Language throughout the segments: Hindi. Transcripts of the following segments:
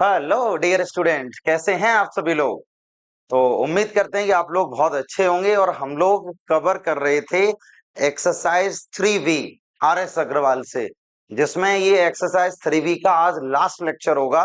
हेलो डियर स्टूडेंट, कैसे हैं आप सभी लोग। तो उम्मीद करते हैं कि आप लोग बहुत अच्छे होंगे। और हम लोग कवर कर रहे थे exercise 3B R S Agarwal से, जिसमें ये एक्सरसाइज 3B का आज लास्ट लेक्चर होगा,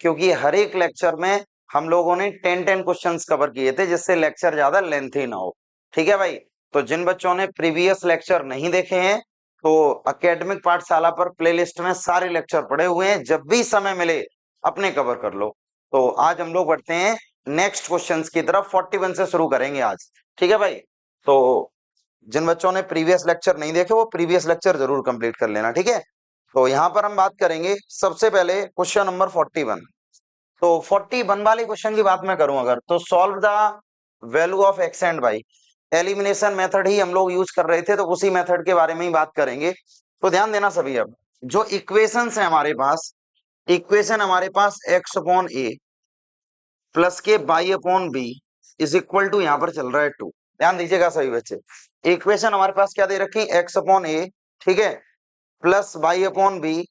क्योंकि हर एक लेक्चर में हम लोगों ने 10-10 क्वेश्चंस कवर किए थे, जिससे लेक्चर ज्यादा लेंथी ना हो। ठीक है भाई। तो जिन बच्चों ने प्रीवियस लेक्चर नहीं देखे हैं, तो एकेडमिक पाठशाला पर प्लेलिस्ट में सारे लेक्चर पड़े हुए हैं, जब भी समय मिले अपने कवर कर लो। तो आज हम लोग बढ़ते हैं नेक्स्ट क्वेश्चंस की तरफ। 41 से शुरू करेंगे आज। ठीक है भाई। तो जिन बच्चों ने प्रीवियस लेक्चर नहीं देखे, वो प्रीवियस लेक्चर जरूर कंप्लीट कर लेना। ठीक है। तो यहां पर हम बात करेंगे सबसे पहले क्वेश्चन नंबर 41। तो 41 वाले क्वेश्चन की बात मैं करूं अगर, तो solve the value of X and Y. Elimination method ही हम लोग यूज कर रहे थे, तो उसी मेथड के बारे में ही बात करेंगे। तो ध्यान देना सभी। अब जो इक्वेशंस है हमारे पास, इक्वेशन हमारे पास एक्स अपॉन ए प्लस के y upon b is equal to, यहां पर चल रहा है 2। ध्यान दीजिएगा सभी बच्चे। इक्वेशन हमारे पास क्या दे रखी, एक्स अपॉन ए, ठीक है, plus y upon b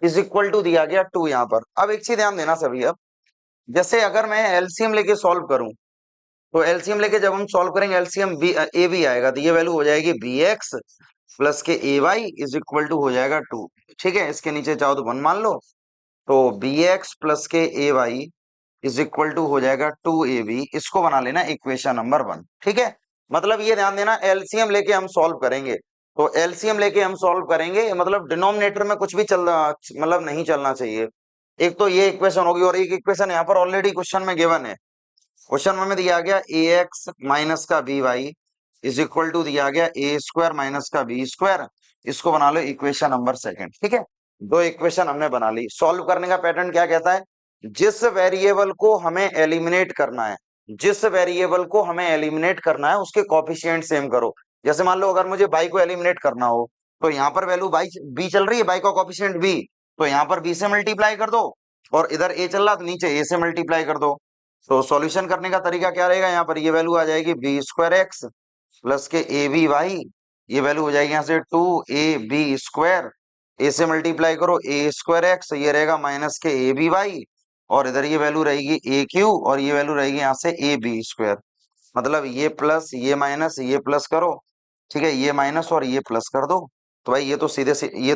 is equal to दिया गया 2 यहां पर। अब एक चीज ध्यान देना सभी। अब जैसे अगर मैं एलसीएम लेके सॉल्व करूं, तो एलसीएम लेके जब हम सॉल्व करेंगे, एलसीएम बी ए बी आएगा, तो ये वैल्यू हो जाएगी बी एक्स प्लस के ए वाई इज इक्वल टू हो जाएगा 2। ठीक है, इसके नीचे चाहो तो 1 मान लो। तो बी एक्स प्लस के ए वाई इज इक्वल टू हो जाएगा 2ab। इसको बना लेना इक्वेशन नंबर 1। ठीक है। मतलब ये ध्यान देना, एलसीएम लेके हम सॉल्व करेंगे। तो एलसीएम लेके हम सॉल्व करेंगे, मतलब डिनोमिनेटर में कुछ भी मतलब नहीं चलना चाहिए। एक तो ये इक्वेशन होगी, और एक इक्वेशन यहाँ पर ऑलरेडी क्वेश्चन में गिवन है। क्वेश्चन में दिया गया ए एक्स माइनस का b y is equal to दिया गया ए स्क्वायर माइनस का बी स्क्वायर। इसको बना लो इक्वेशन नंबर 2। ठीक है। दो इक्वेशन हमने बना ली। सॉल्व करने का पैटर्न क्या कहता है, जिस वेरिएबल को हमें एलिमिनेट करना है, जिस वेरिएबल को हमें एलिमिनेट करना है उसके कोफिशिएंट सेम करो। जैसे मान लो अगर मुझे बाई को एलिमिनेट करना हो, तो यहाँ पर वैल्यू बाई बी चल रही है, बाई का कोफिशिएंट बी, तो यहाँ पर बी से मल्टीप्लाई कर दो। और इधर ए चल रहा, तो नीचे ए से मल्टीप्लाई कर दो। तो सॉल्यूशन करने का तरीका क्या रहेगा, यहाँ पर ये वैल्यू आ जाएगी बी स्क्वायर एक्स प्लस के ए बी वाई। ये वैल्यू हो जाएगी यहाँ से 2ab स्क्वायर, ए से मल्टीप्लाई करो ए स्क्वायर एक्स, ये रहेगा माइनस के ए बी वाई, और इधर ये वैल्यू रहेगी ए क्यू, और ये वैल्यू रहेगी यहाँ से ए बी स्क्वायर। मतलब ये प्लस ये माइनस ये प्लस करो, ठीक है, ये माइनस और ये प्लस कर दो। तो भाई ये तो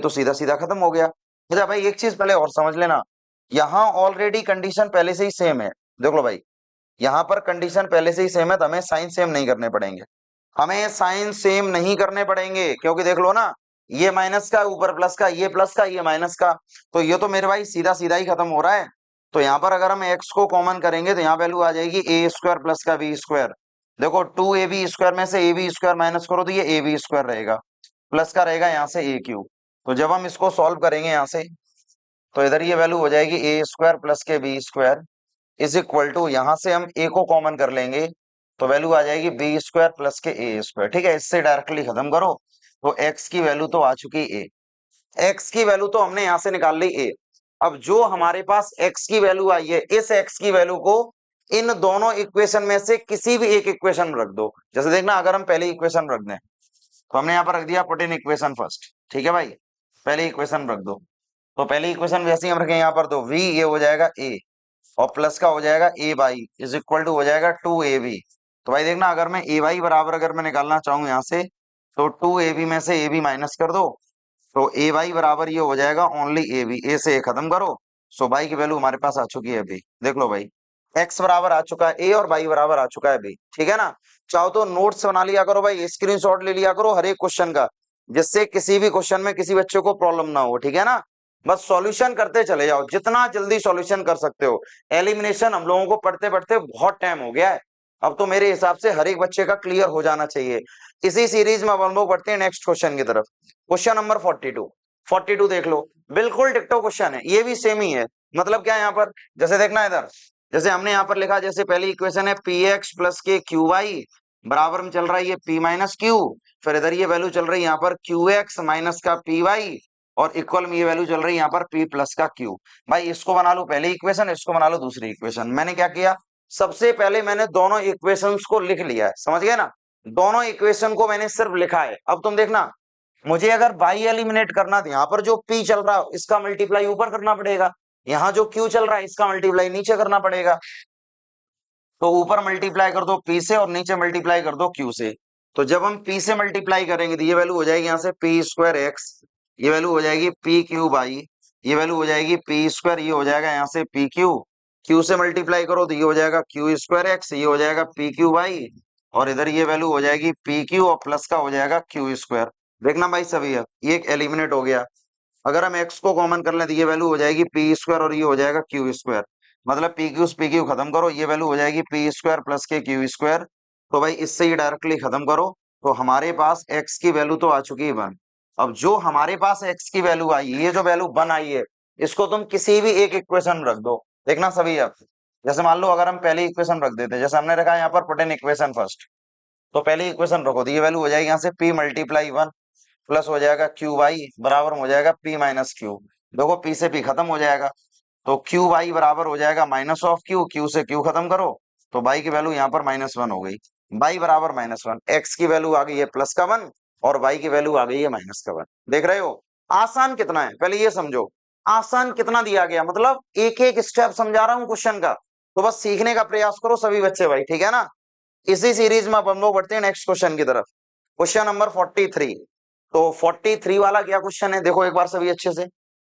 सीधा सीधा खत्म हो गया। अच्छा भाई, एक चीज पहले और समझ लेना, यहाँ ऑलरेडी कंडीशन पहले से ही सेम है। देख लो भाई, यहाँ पर कंडीशन पहले से ही सेम है, तो हमें साइन सेम नहीं करने पड़ेंगे। हमें साइन सेम नहीं करने पड़ेंगे, क्योंकि देख लो ना, ये माइनस का ऊपर प्लस का, ये प्लस का ये माइनस का, तो ये तो मेरे भाई सीधा सीधा ही खत्म हो रहा है। तो यहाँ पर अगर हम एक्स को कॉमन करेंगे, तो यहाँ वैल्यू आ जाएगी ए स्क्वायर प्लस का बी स्क्वायर। देखो 2ab स्क्वायर में से ab स्क्वायर माइनस करो, तो ये ab स्क्वायर रहेगा, प्लस का रहेगा यहाँ से ए क्यू। तो जब हम इसको सॉल्व करेंगे यहाँ से, तो इधर ये वैल्यू हो जाएगी ए स्क्वायर प्लस के B square is equal to, यहां से हम ए को कॉमन कर लेंगे, तो वैल्यू आ जाएगी बी स्क्वायर प्लस के ए स्क्वायर। ठीक है, इससे डायरेक्टली खत्म करो। तो एक्स की वैल्यू तो आ चुकी ए, एक्स की वैल्यू तो हमने यहां से निकाल ली ए। अब जो हमारे पास एक्स की वैल्यू आई है, इस एक्स की वैल्यू को इन दोनों इक्वेशन में से किसी भी एक इक्वेशन में रख दो। जैसे देखना, अगर हम पहली इक्वेशन रख दें, तो हमने यहाँ पर रख दिया पुट इन इक्वेशन फर्स्ट। ठीक है भाई, पहली इक्वेशन रख दो। तो पहली इक्वेशन जैसे ही हम रखें यहाँ पर, तो v ये हो जाएगा a, और प्लस का हो जाएगा ए बाई इज इक्वल टू हो जाएगा 2ab। तो भाई देखना, अगर मैं ए बाई बराबर अगर मैं निकालना चाहूँ यहाँ से, तो 2ab में से ए बी माइनस कर दो, तो ए बाई बराबर ये हो जाएगा ओनली ए बी, ए से ए खत्म करो। सो बाई की वैल्यू हमारे पास आ चुकी है अभी। देख लो भाई, एक्स बराबर आ चुका है ए और बाई बराबर आ चुका है बी। ठीक है ना। चाहो तो नोट्स बना लिया करो भाई, स्क्रीनशॉट ले लिया करो हर एक क्वेश्चन का, जिससे किसी भी क्वेश्चन में किसी बच्चे को प्रॉब्लम ना हो। ठीक है ना। बस सॉल्यूशन करते चले जाओ, जितना जल्दी सॉल्यूशन कर सकते हो। एलिमिनेशन हम लोगों को पढ़ते पढ़ते बहुत टाइम हो गया है, अब तो मेरे हिसाब से हर एक बच्चे का क्लियर हो जाना चाहिए। इसी सीरीज में अब हम लोग बढ़ते हैं नेक्स्ट क्वेश्चन की तरफ। Question number 42। 42 देख लो, बिल्कुल डिक्टो क्वेश्चन है, ये भी सेम ही है। मतलब क्या है यहाँ पर, जैसे देखना इधर, जैसे हमने यहाँ पर लिखा, जैसे पहली इक्वेशन है पी एक्स प्लस के क्यू वाई बराबर में चल रहा है ये पी माइनस क्यू, फिर इधर ये वैल्यू चल रही है यहाँ पर क्यू एक्स माइनस का पी वाई, और इक्वल में ये वैल्यू चल रही है यहाँ पर p प्लस का q। भाई इसको बना लो पहली इक्वेशन, इसको बना लो दूसरी इक्वेशन। मैंने क्या किया, सबसे पहले मैंने दोनों इक्वेशंस को लिख लिया है, समझ गए ना। दोनों इक्वेशन को मैंने सिर्फ लिखा है। अब तुम देखना, मुझे अगर बाई एलिमिनेट करना था, यहाँ पर जो p चल रहा है इसका मल्टीप्लाई ऊपर करना पड़ेगा, यहाँ जो Q चल रहा है इसका मल्टीप्लाई नीचे करना पड़ेगा। तो ऊपर मल्टीप्लाई कर दो P से और नीचे मल्टीप्लाई कर दो Q से। तो जब हम P से मल्टीप्लाई करेंगे तो ये वैल्यू हो जाएगी यहाँ से P स्क्वायर एक्स, ये वैल्यू हो जाएगी P क्यू बाई, ये वैल्यू हो जाएगी P स्क्वायर, ये हो जाएगा यहाँ से P क्यू। Q से मल्टीप्लाई करो तो ये हो जाएगा Q स्क्वायर एक्स, ये हो जाएगा P क्यू बाई, और इधर ये वैल्यू हो जाएगी P क्यू और प्लस का हो जाएगा Q स्क्वायर। देखना भाई सभी, अब ये एक एलिमिनेट हो गया। अगर हम x को कॉमन कर लें तो ये वैल्यू हो जाएगी पी स्क्वायर और ये हो जाएगा क्यू स्क्वायर। मतलब पी क्यू खत्म करो, ये वैल्यू हो जाएगी पी स्क्वायर प्लस के क्यू स्क्वायर। तो भाई इससे ही डायरेक्टली खत्म करो। तो हमारे पास x की वैल्यू तो आ चुकी है 1। अब जो हमारे पास x की वैल्यू आई, ये जो वैल्यू 1 आई है, इसको तुम किसी भी एक इक्वेशन रख दो। देखना सभी, अब जैसे मान लो अगर हम पहली इक्वेशन रख देते, जैसे हमने रखा है यहाँ पर पुट इन इक्वेशन फर्स्ट, तो पहली इक्वेशन रखो तो ये वैल्यू हो जाएगी यहाँ से p मल्टीप्लाई 1 प्लस हो जाएगा क्यू वाई बराबर हो जाएगा पी माइनस क्यू। देखो पी से पी खत्म हो जाएगा, तो क्यू वाई बराबर हो जाएगा माइनस ऑफ क्यू, क्यू से क्यू खत्म करो तो बाई की वैल्यू यहाँ पर -1 हो गई। बाई बराबर -1, एक्स की वैल्यू आ गई है प्लस का 1 और वाई की वैल्यू आ गई है माइनस का 1। देख रहे हो आसान कितना है, पहले ये समझो आसान कितना दिया गया, मतलब एक एक स्टेप समझा रहा हूँ क्वेश्चन का। तो बस सीखने का प्रयास करो सभी बच्चे भाई, ठीक है ना। इसी सीरीज में अब हम लोग बढ़ते हैं नेक्स्ट क्वेश्चन की तरफ। Question number 43। तो 43 वाला क्या क्वेश्चन है, देखो एक बार सभी अच्छे से।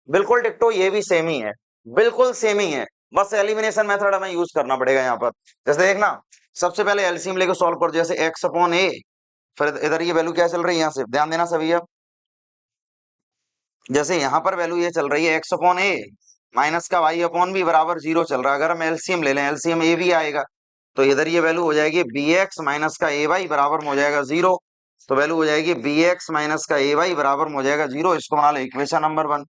बिल्कुल डिक्टो, ये भी सेम ही है, बिल्कुल सेम ही है, बस एलिमिनेशन मेथड हमें यूज करना पड़ेगा यहाँ पर। जैसे देखना, सबसे पहले एलसीएम लेके सॉल्व करो, जैसे एक्स अपॉन ए, फिर इधर ये वैल्यू क्या चल रही है, यहाँ से ध्यान देना सभी। अब जैसे यहाँ पर वैल्यू ये चल रही है एक्स अपॉन ए माइनस का वाई अपॉन बी बराबर 0 चल रहा है। अगर हम एलसीएम ले लें, एलसीएम ए भी आएगा, तो इधर ये वैल्यू हो जाएगी बी एक्स माइनस का ए वाई बराबर हो जाएगा 0। तो वैल्यू हो जाएगी बी एक्स माइनस का ए वाई बराबर हो जाएगा 0। इसको बना लो इक्वेशन नंबर 1।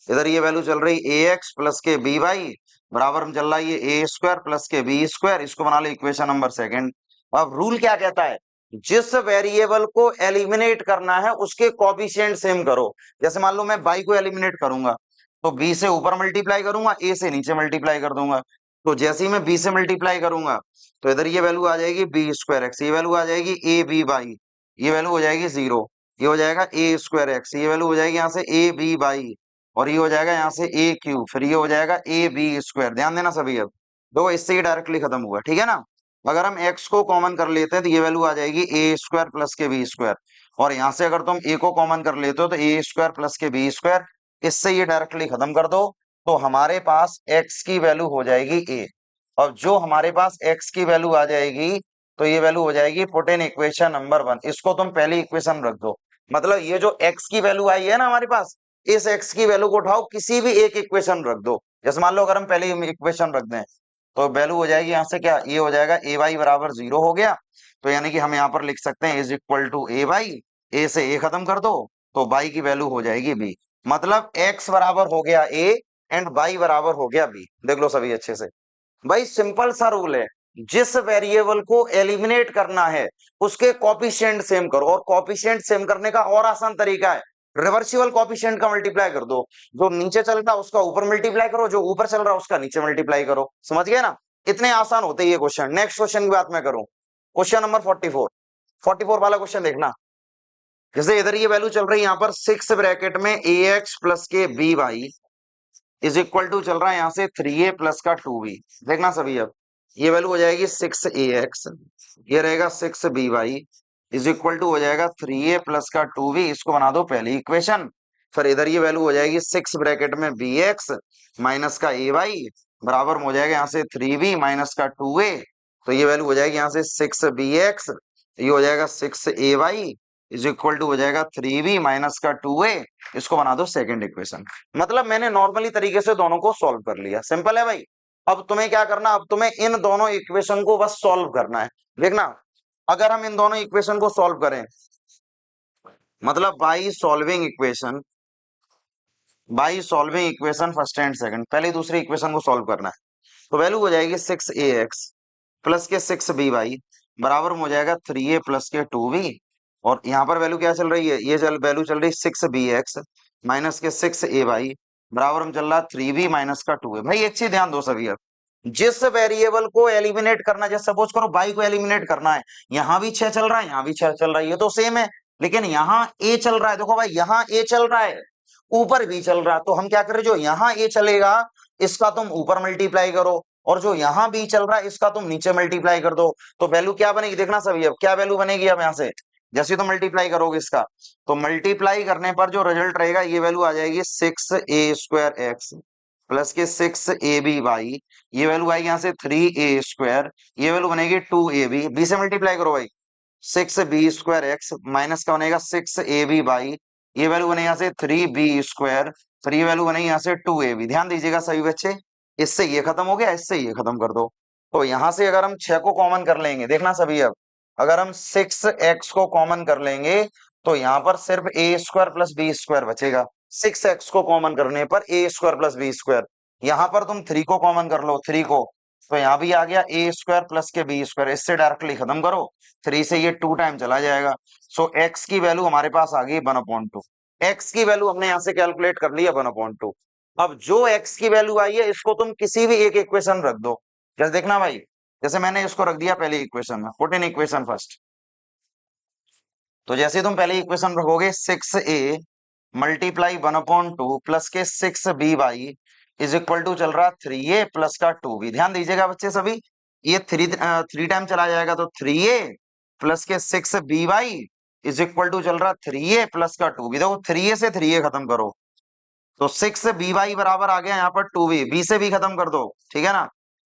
इधर ये वैल्यू चल रही ए एक्स प्लस के बी वाई बराबर में चल रहा है ये ए स्क्वायर प्लस के बी स्क्वायर। इसको बना लो इक्वेशन नंबर 2। अब रूल क्या कहता है, जिस वेरिएबल को एलिमिनेट करना है उसके कोफिशिएंट सेम करो। जैसे मान लो मैं बाई को एलिमिनेट करूंगा तो बी से ऊपर मल्टीप्लाई करूंगा, ए से नीचे मल्टीप्लाई कर दूंगा। तो जैसे ही मैं बी से मल्टीप्लाई करूंगा तो इधर ये वैल्यू आ जाएगी बी स्क्वायर एक्स, ये वैल्यू आ जाएगी ए बी बाई, ये वैल्यू हो जाएगी 0, ये हो जाएगा ए स्क्वायर एक्स, ये वैल्यू हो जाएगी यहाँ से ए बी बाई, और ये हो जाएगा यहाँ से ए क्यू, फिर ये हो जाएगा ए बी स्क्वायर। ध्यान देना सभी, अब देखो इससे ही डायरेक्टली खत्म हुआ, ठीक है ना। अगर हम x को कॉमन कर लेते हैं तो ये वैल्यू आ जाएगी ए स्क्वायर प्लस के बी स्क्वायर, और यहाँ से अगर तुम a को कॉमन कर लेते हो तो ए स्क्वायर प्लस के बी स्क्वायर, इससे ये डायरेक्टली खत्म कर दो। तो हमारे पास x की वैल्यू हो जाएगी a। और जो हमारे पास x की वैल्यू आ जाएगी तो ये वैल्यू हो जाएगी पुट इन इक्वेशन नंबर 1। इसको तुम पहली इक्वेशन रख दो, मतलब ये जो x की वैल्यू आई है ना हमारे पास, इस x की वैल्यू को उठाओ किसी भी एक इक्वेशन रख दो। जैसे मान लो अगर हम पहली इक्वेशन रख दें तो वैल्यू हो जाएगी यहाँ से क्या, ये हो जाएगा ए वाई बराबर 0 हो गया। तो यानी कि हम यहाँ पर लिख सकते हैं is equal to A Y, A से ए खत्म कर दो तो बाई की वैल्यू हो जाएगी बी। मतलब एक्स बराबर हो गया ए एंड बाई बराबर हो गया बी। देख लो सभी अच्छे से, भाई सिंपल सा रूल है, जिस वेरिएबल को एलिमिनेट करना है उसके कोफिशिएंट सेम करो। और कोफिशिएंट सेम करने का और आसान तरीका है, रिवर्सिबल कोफिशिएंट का मल्टीप्लाई कर दो। जो नीचे चल रहा है उसका ऊपर मल्टीप्लाई करो, जो ऊपर चल रहा है उसका नीचे मल्टीप्लाई करो। समझ गए ना, इतने आसान होते हैं ये क्वेश्चन। नेक्स्ट क्वेश्चन की बात मैं करूं, क्वेश्चन नंबर 44 वाला क्वेश्चन देखना। जैसे इधर ये वैल्यू चल रही है यहाँ पर 6 ब्रैकेट में ए एक्स प्लस के b y is equal to चल रहा है यहाँ से 3a प्लस का 2b। देखना सभी, अब ये वैल्यू हो जाएगी 6ax, ये रहेगा 6by इज इक्वल टू हो जाएगा 3a प्लस का 2b। इसको बना दो पहली इक्वेशन। फिर इधर ये वैल्यू हो जाएगी 6 ब्रैकेट में bx माइनस का ay बराबर हो जाएगा यहाँ से 3b माइनस का 2a। तो ये वैल्यू हो जाएगी यहाँ से 6bx, ये हो जाएगा 6ay इज इक्वल टू हो जाएगा 3b माइनस का 2a। इसको बना दो सेकंड इक्वेशन। मतलब मैंने नॉर्मली तरीके से दोनों को सॉल्व कर लिया, सिंपल है भाई। अब तुम्हें क्या करना, अब तुम्हें इन दोनों इक्वेशन को बस सॉल्व करना है। देखना, अगर हम इन दोनों इक्वेशन को सॉल्व करें, मतलब by solving equation first and second, पहले दूसरी इक्वेशन को सॉल्व करना है। तो वैल्यू हो जाएगी 6ax प्लस के 6by बराबर हो जाएगा 3a प्लस के 2b। और यहाँ पर वैल्यू क्या चल रही है, ये वैल्यू चल रही है 6bx माइनस के 6ay बराबर में चल रहा है 3b माइनस का 2a। भाई एक चीज ध्यान दो सभी, अब जिस वेरिएबल को एलिमिनेट करना, जैसे सपोज करो बाई को एलिमिनेट करना है, यहाँ भी 6 चल रहा है, यहाँ भी 6 चल रहा है, ये तो सेम है, लेकिन यहाँ a चल रहा है। देखो भाई यहाँ a चल रहा है, ऊपर भी चल रहा है, तो हम क्या करें, जो यहाँ a चलेगा इसका तुम ऊपर मल्टीप्लाई करो, और जो यहाँ बी चल रहा है इसका तुम नीचे मल्टीप्लाई कर दो, तो वैल्यू क्या बनेगी देखना सभी। अब क्या वैल्यू बनेगी, अब यहाँ से जैसे ही तुम मल्टीप्लाई करोगे इसका, तो मल्टीप्लाई करने पर जो रिजल्ट रहेगा ये वैल्यू आ जाएगी 6a² प्लस के 6ab, ये वैल्यू आएगी यहाँ से 3a², ये वैल्यू बनेगी 2ab, बी से मल्टीप्लाई करो भाई, 6b² माइनस का बनेगा 6ab, ये वैल्यू बनेगी यहाँ से 3b², फिर ये वैल्यू बनेगी यहाँ से 2ab। ध्यान दीजिएगा सभी बच्चे, इससे ये खत्म हो गया, इससे ये खत्म कर दो। तो यहां से अगर हम 6 को कॉमन कर लेंगे, देखना सभी, अब अगर हम 6x को कॉमन कर लेंगे तो यहाँ पर सिर्फ a² प्लस b² बचेगा। 6x को कॉमन करने पर a² प्लस b², यहाँ पर तुम 3 को कॉमन कर लो, 3 को, तो यहाँ भी आ गया a² प्लस के b², इससे डायरेक्टली खत्म करो, 3 से ये 2 टाइम चला जाएगा। सो x की वैल्यू हमारे पास आ गई 1/2। x की वैल्यू हमने यहाँ से कैलकुलेट कर लिया 1/2। अब जो x की वैल्यू आई है इसको तुम किसी भी एक इक्वेशन रख दो। जैसे देखना भाई, जैसे मैंने इसको रख दिया पहली इक्वेशन में, पुट इन इक्वेशन फर्स्ट। तो जैसे तुम पहली इक्वेशन रखोगे 6a मल्टीप्लाई 1/2 प्लस के 6b इज इक्वल टू चल रहा 3a प्लस का 2b। ध्यान दीजिएगा बच्चे सभी, ये 3 टाइम चला जाएगा, तो 3a प्लस के 6b इज इक्वल टू चल रहा 3a प्लस का 2b। देखो 3a से 3a खत्म करो, तो 6b बराबर आ गया यहाँ पर 2b, b से b खत्म कर दो, ठीक है ना।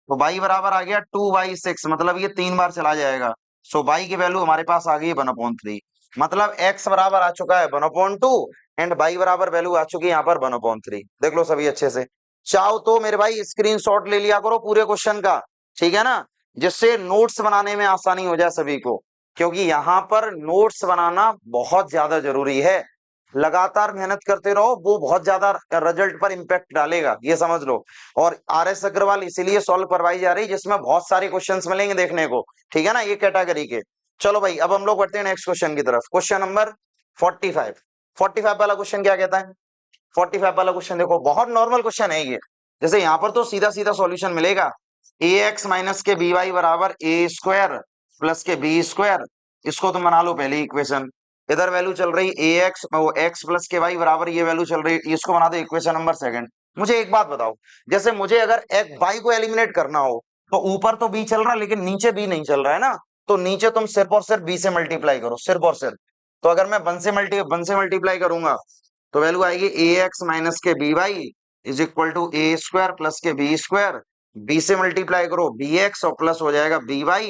तो y बराबर आ गया 2/6, मतलब ये 3 बार चला जाएगा। सो y की वैल्यू हमारे पास आ गई 1/3, मतलब x बराबर आ चुका है 1/2 एंड y बराबर वैल्यू आ चुकी है यहाँ पर 1/3। देख लो सभी अच्छे से, चाहो तो मेरे भाई स्क्रीनशॉट ले लिया करो पूरे क्वेश्चन का, ठीक है ना, जिससे नोट्स बनाने में आसानी हो जाए सभी को, क्योंकि यहाँ पर नोट्स बनाना बहुत ज्यादा जरूरी है। लगातार मेहनत करते रहो, वो बहुत ज्यादा रिजल्ट पर इंपैक्ट डालेगा, ये समझ लो। और RS अग्रवाल इसीलिए सॉल्व करवाई जा रही है जिसमें बहुत सारे क्वेश्चंस मिलेंगे देखने को, ठीक है ना, ये कैटेगरी के। चलो भाई अब हम लोग बढ़ते हैं नेक्स्ट क्वेश्चन की तरफ। Question number 45। 45 वाला क्वेश्चन क्या कहता है? 45 वाला क्वेश्चन देखो, बहुत नॉर्मल क्वेश्चन है ये। जैसे यहाँ पर तो सीधा सीधा सॉल्यूशन मिलेगा, ax माइनस के by बराबर a² प्लस के b², इसको तुम बना लो पहली इक्वेशन। इधर वैल्यू चल रही ax x प्लस के y बराबर, ये वैल्यू चल रही, इसको बना दो इक्वेशन नंबर सेकंड। मुझे एक बात बताओ, जैसे मुझे अगर y को एलिमिनेट करना हो, तो ऊपर तो b चल रहा है लेकिन नीचे b नहीं चल रहा है ना, तो नीचे तुम सिर्फ और सिर्फ b से मल्टीप्लाई करो, सिर्फ और सिर्फ। तो अगर मैं 1 से मल्टीप्लाई करूंगा तो वैल्यू आएगी ax माइनस के by is equal to a² plus के b², b से मल्टीप्लाई करो bx और प्लस हो जाएगा by,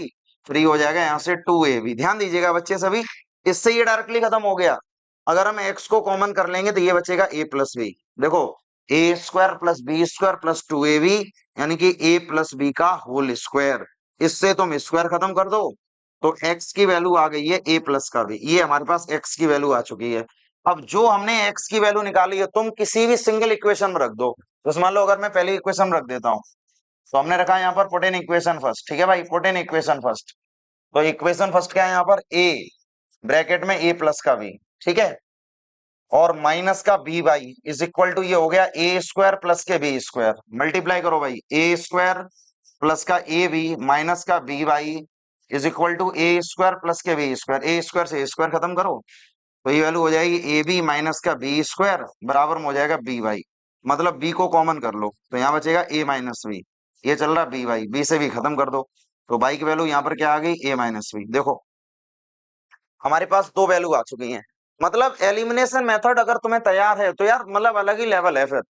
फ्री हो जाएगा यहाँ से 2ab। ध्यान दीजिएगा बच्चे सभी, इससे ये डायरेक्टली खत्म हो गया। अगर हम x को कॉमन कर लेंगे तो ये बचेगा a प्लस b। देखो a² plus b² plus 2ab, यानी कि a प्लस b का होल स्क्वायर, इससे तुम स्क्वायर खत्म कर दो, तो x की वैल्यू आ गई है a प्लस का b, ये हमारे पास x की वैल्यू आ चुकी है। अब जो हमने x की वैल्यू निकाली है तुम किसी भी सिंगल इक्वेशन में रख दो। तो मान लो अगर मैं पहली इक्वेशन रख देता हूं, तो हमने रखा है यहाँ पर पुट इन इक्वेशन फर्स्ट, ठीक है भाई, पुट इन इक्वेशन फर्स्ट। तो इक्वेशन फर्स्ट क्या है यहाँ पर, a ब्रैकेट में a प्लस का b, ठीक है, और माइनस का b इज इक्वल टू ये हो गया a² प्लस के b², मल्टीप्लाई करो भाई, a² प्लस का ab माइनस का b is equal to a² plus के b², a² से a² खत्म करो, तो ये वैल्यू हो जाएगी ab माइनस का b² बराबर में हो जाएगा by, मतलब b को कॉमन कर लो तो यहाँ बचेगा a माइनस b, ये चल रहा by, b से भी खत्म कर दो, तो y की वैल्यू यहाँ पर क्या आ गई, a माइनस b। देखो हमारे पास दो वैल्यू आ चुकी हैं, मतलब एलिमिनेशन मेथड अगर तुम्हें तैयार है तो यार मतलब अलग ही लेवल है फिर,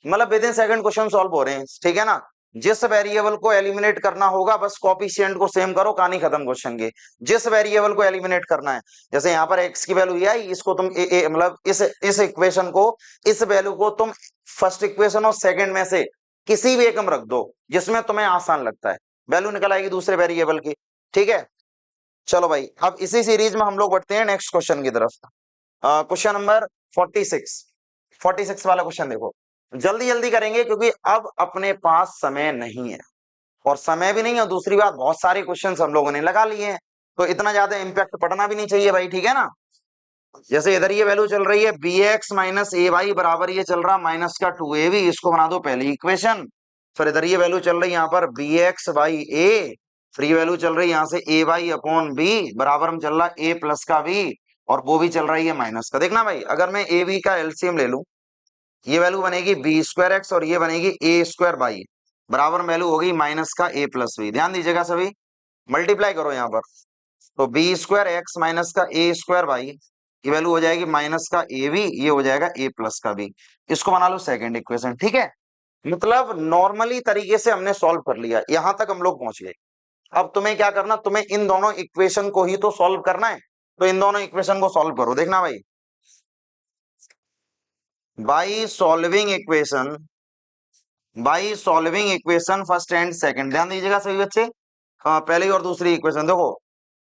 मतलब with in second question solve हो रहे हैं, ठीक है ना। जिस वेरिएबल को एलिमिनेट करना होगा बस कॉफिशिएंट को सेम करो, कहानी खत्म क्वेश्चन की। जिस वेरिएबल को एलिमिनेट करना है, जैसे यहाँ पर x की वैल्यू ये आई, इसको तुम मतलब इस इक्वेशन को, इस वैल्यू को तुम फर्स्ट इक्वेशन और सेकंड में से किसी भी एक में रख दो जिसमें तुम्हें आसान लगता है, वैल्यू निकल आएगी दूसरे वेरिएबल की, ठीक है। चलो भाई अब इसी सीरीज में हम लोग बढ़ते हैं नेक्स्ट क्वेश्चन की तरफ। Question number 46। 46 वाला क्वेश्चन देखो, जल्दी जल्दी करेंगे क्योंकि अब अपने पास समय नहीं है, और समय भी नहीं है, दूसरी बात बहुत सारे क्वेश्चंस हम लोगों ने लगा लिए हैं, तो इतना ज्यादा इंपैक्ट पड़ना भी नहीं चाहिए भाई, ठीक है ना। जैसे इधर ये वैल्यू चल रही है bx माइनस ay बराबर, ये चल रहा माइनस का 2ab, इसको बना दो पहली इक्वेशन। फिर इधर ये वैल्यू चल रही है यहाँ पर bx by a, free value चल रही है यहाँ से ay अपॉन b बराबर में चल रहा a प्लस का b, और वो भी चल रही है माइनस का। देखना भाई अगर मैं ab का एलसीएम ले लूं ये वैल्यू बनेगी बी स्क्वायर एक्स और ये बनेगी ए स्क्वायर बाई बराबर वैल्यू होगी माइनस का ए प्लस बी। ध्यान दीजिएगा सभी, मल्टीप्लाई करो यहाँ पर, तो बी स्क्वायर एक्स माइनस का ए स्क्वायर बाई ये वैल्यू हो जाएगी माइनस का ए बी, ये हो जाएगा ए प्लस का बी। इसको बना लो सेकंड इक्वेशन, ठीक है। मतलब नॉर्मली तरीके से हमने सॉल्व कर लिया, यहां तक हम लोग पहुंच गए। अब तुम्हें क्या करना, तुम्हें इन दोनों इक्वेशन को ही तो सॉल्व करना है, तो इन दोनों इक्वेशन को सॉल्व करो। देखना भाई, by solving equation, by solving equation first and second, ध्यान दीजिएगा सभी बच्चे। पहली और दूसरी इक्वेशन देखो,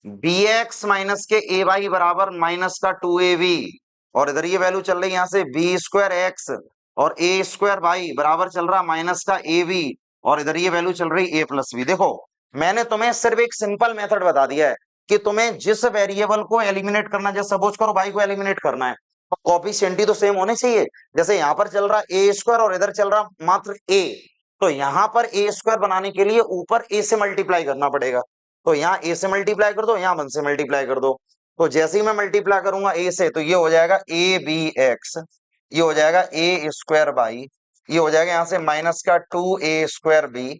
बी एक्स माइनस के ए वाई बराबर माइनस का टू ए बी, और इधर ये वैल्यू चल रही है यहाँ से बी स्क्वायर एक्स और ए स्क्वायर वाई बराबर चल रहा माइनस का ए बी, और इधर ये वैल्यू चल रही ए प्लस बी। देखो मैंने तुम्हें सिर्फ एक सिंपल मेथड बता दिया है कि तुम्हें जिस वेरिएबल को एलिमिनेट करना, जैसे सपोज करो भाई को एलिमिनेट करना है, तो कोएफिशिएंट ही तो सेम होने चाहिए। जैसे यहाँ पर चल रहा ए स्क्वायर और इधर चल रहा मात्र ए, तो यहाँ पर ए स्क्वायर बनाने के लिए ऊपर ए से मल्टीप्लाई करना पड़ेगा। तो यहाँ ए से मल्टीप्लाई कर दो, यहाँ 1 से मल्टीप्लाई कर दो। तो जैसे ही मैं मल्टीप्लाई करूंगा ए से, तो ये हो जाएगा ए बी एक्स, ये हो जाएगा ए स्क्वायर बाई, ये हो जाएगा यहाँ से माइनस का टू ए स्क्वायर बी,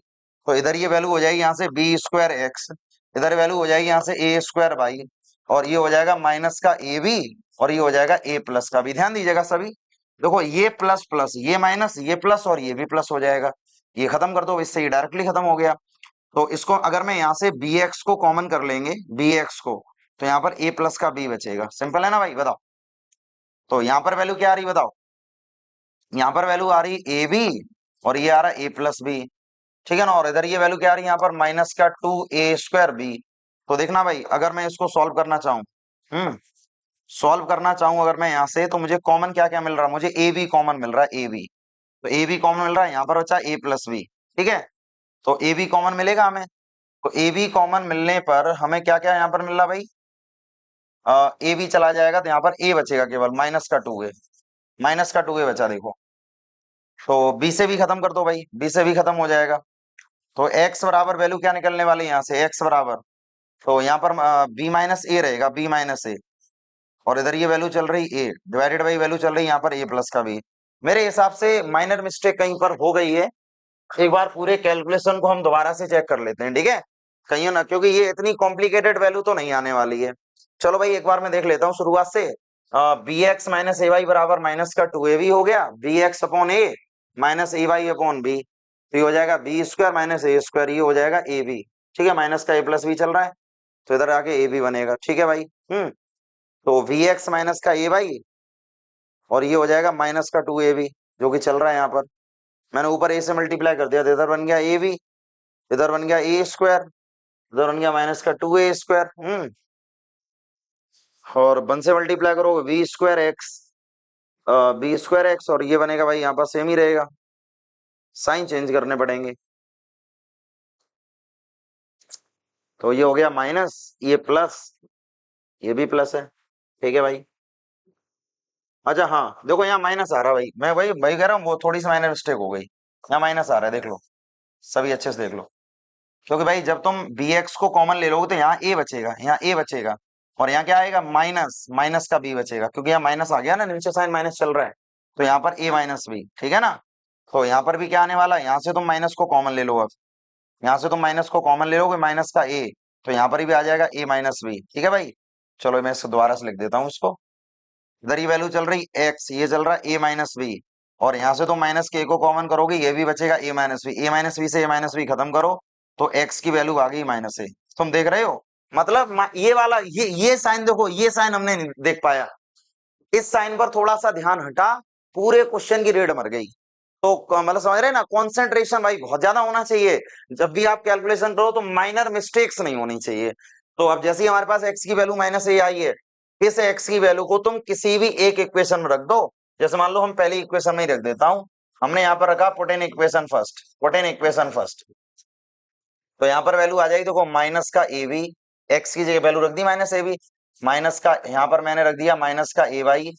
तो इधर ये वैल्यू हो जाएगी यहाँ से बी स्क्वायर एक्स, इधर वैल्यू हो जाएगी यहाँ से ए स्क्वायर बाई, और ये हो जाएगा माइनस का ए बी, और ये हो जाएगा ए प्लस का बी। ध्यान दीजिएगा सभी, देखो ये प्लस प्लस, ये माइनस, ये प्लस और ये भी प्लस हो जाएगा। ये खत्म कर दो, इससे ये डायरेक्टली खत्म हो गया। तो इसको अगर मैं यहाँ से बी एक्स को कॉमन कर लेंगे, बी एक्स को, तो यहाँ पर ए प्लस का बी बचेगा। सिंपल है ना भाई, बताओ। तो यहाँ पर वैल्यू क्या आ रही बताओ, यहाँ पर वैल्यू आ रही ए बी और ये आ रहा ए प्लस बी, ठीक है ना। और इधर ये वैल्यू क्या आ रही है यहाँ पर माइनस का टू ए स्क्वायर बी। तो देखना भाई, अगर मैं इसको सॉल्व करना चाहूँ, सॉल्व करना चाहूँ अगर मैं यहाँ से, तो मुझे कॉमन क्या क्या मिल रहा है, मुझे ए बी कॉमन मिल रहा है, ए बी, तो ए बी कॉमन मिल रहा है, यहाँ पर बचा ए प्लस बी, ठीक है। तो ए बी कॉमन मिलेगा हमें, तो ए बी कॉमन मिलने पर हमें क्या क्या यहाँ पर मिल रहा भाई, ए बी चला जाएगा तो यहाँ पर ए बचेगा केवल माइनस का टू ए, माइनस का टू ए बचा देखो। तो बी से भी खत्म कर दो भाई, बी से भी खत्म हो जाएगा। तो x बराबर वैल्यू क्या निकलने वाली है यहाँ से, x बराबर, तो यहाँ पर बी माइनस ए रहेगा, बी माइनस ए, और इधर ये वैल्यू चल रही ए डिवाइडेड बाई वैल्यू चल रही है यहाँ पर ए प्लस का बी। मेरे हिसाब से माइनर मिस्टेक कहीं पर हो गई है, एक बार पूरे कैलकुलेशन को हम दोबारा से चेक कर लेते हैं, ठीक है, कहीं ना, क्योंकि ये इतनी कॉम्प्लिकेटेड वैल्यू तो नहीं आने वाली है। चलो भाई एक बार मैं देख लेता हूँ शुरुआत से। बी एक्स माइनस ए वाई बराबर माइनस का टू ए बी हो गया, बी एक्स अपॉन ए माइनस ए वाई अपॉन बी, तो ये हो जाएगा बी स्क्वायर माइनस ए स्क्वायर, ये हो जाएगा ए बी, ठीक है, माइनस का ए प्लस बी चल रहा है, तो इधर आके ए बी बनेगा, ठीक है भाई। तो वी एक्स माइनस का ए वाई, और ये हो जाएगा माइनस का टू ए बी जो कि चल रहा है यहाँ पर, मैंने ऊपर ए से मल्टीप्लाई कर दिया, तो इधर बन गया ए बी, इधर बन गया ए स्क्वायर, इधर बन गया माइनस का टू ए स्क्वायर, और 1 से मल्टीप्लाई करोगे b square x, b square x, और ये बनेगा भाई यहाँ पर सेम ही रहेगा, साइन चेंज करने पड़ेंगे। तो ये हो गया माइनस, ये प्लस, ये भी प्लस है, ठीक है भाई। अच्छा हाँ देखो यहाँ माइनस आ रहा है भाई, मैं भाई भाई कह रहा हूँ वो थोड़ी सी माइनर मिस्टेक हो गई, यहाँ माइनस आ रहा है, देख लो सभी अच्छे से देख लो। क्योंकि भाई जब तुम बी एक्स को कॉमन ले लोगे तो यहाँ ए बचेगा, यहाँ ए बचेगा, और यहाँ क्या आएगा माइनस, माइनस का बी बचेगा, क्योंकि यहाँ माइनस आ गया ना, नीचे साइन माइनस चल रहा है, तो यहाँ पर ए माइनस बी, ठीक है ना। तो यहाँ पर भी क्या आने वाला है, यहाँ से तुम माइनस को कॉमन ले लो, अब यहाँ से तुम माइनस को कॉमन ले लोगे, माइनस का ए, तो यहाँ पर भी आ जाएगा ए माइनस बी, ठीक है भाई। चलो मैं इसको दोबारा से लिख देता हूँ इसको, इधर ये वैल्यू चल रही एक्स, ये चल रहा है ए माइनस बी, और यहाँ से तुम माइनस के को कॉमन करोगे, ये भी बचेगा ए माइनस बी, ए माइनस बी से ए माइनस बी खत्म करो, तो एक्स की वैल्यू आ गई माइनस ए। तुम देख रहे हो, मतलब ये वाला ये साइन देखो, ये साइन हमने नहीं देख पाया, इस साइन पर थोड़ा सा ध्यान हटा, पूरे क्वेश्चन की रेड मर गई। तो मतलब समझ रहे हैं ना, कॉन्सेंट्रेशन भाई बहुत ज्यादा होना चाहिए, जब भी आप कैलकुलेशन करो तो माइनर मिस्टेक्स नहीं होनी चाहिए। तो अब जैसे ही हमारे पास एक्स की वैल्यू माइनस ए आई है, इस एक्स की वैल्यू को तुम किसी भी एक इक्वेशन में रख दो, जैसे मान लो हम पहली इक्वेशन में ही रख देता हूं, हमने यहाँ पर रखा put in equation first, put in equation first, तो यहाँ पर वैल्यू आ जाएगी देखो माइनस का ए बी, एक्स की जगह वैल्यू रख दी माइनस ए बी, माइनस का यहाँ पर मैंने रख दिया माइनस का ए वाई,